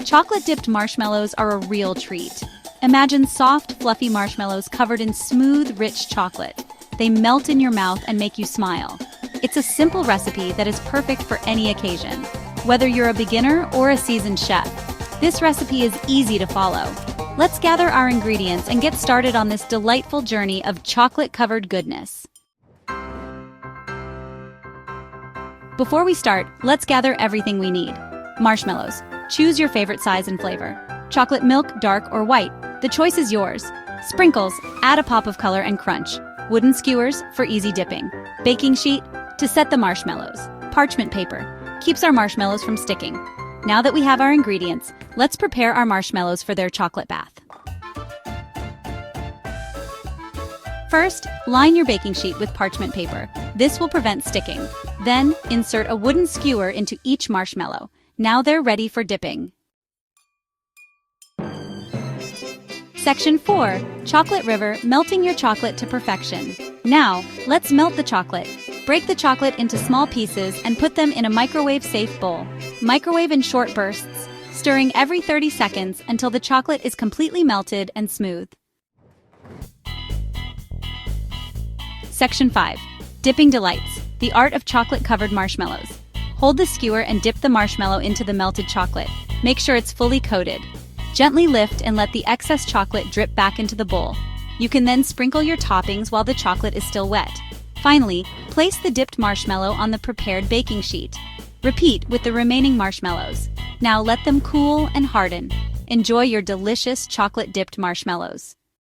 Chocolate-dipped marshmallows are a real treat. Imagine soft, fluffy marshmallows covered in smooth, rich chocolate. They melt in your mouth and make you smile. It's a simple recipe that is perfect for any occasion, whether you're a beginner or a seasoned chef. This recipe is easy to follow. Let's gather our ingredients and get started on this delightful journey of chocolate-covered goodness. Before we start, let's gather everything we need. Marshmallows. Choose your favorite size and flavor. Chocolate milk, dark or white. The choice is yours. Sprinkles. Add a pop of color and crunch. Wooden skewers for easy dipping. Baking sheet to set the marshmallows. Parchment paper keeps our marshmallows from sticking. Now that we have our ingredients, let's prepare our marshmallows for their chocolate bath. First, line your baking sheet with parchment paper. This will prevent sticking. Then, insert a wooden skewer into each marshmallow. Now they're ready for dipping. Section 4. Chocolate River, melting your chocolate to perfection. Now, let's melt the chocolate. Break the chocolate into small pieces and put them in a microwave-safe bowl. Microwave in short bursts, stirring every 30 seconds until the chocolate is completely melted and smooth. Section 5. Dipping Delights, the art of chocolate-covered marshmallows. Hold the skewer and dip the marshmallow into the melted chocolate. Make sure it's fully coated. Gently lift and let the excess chocolate drip back into the bowl. You can then sprinkle your toppings while the chocolate is still wet. Finally, place the dipped marshmallow on the prepared baking sheet. Repeat with the remaining marshmallows. Now let them cool and harden. Enjoy your delicious chocolate-dipped marshmallows.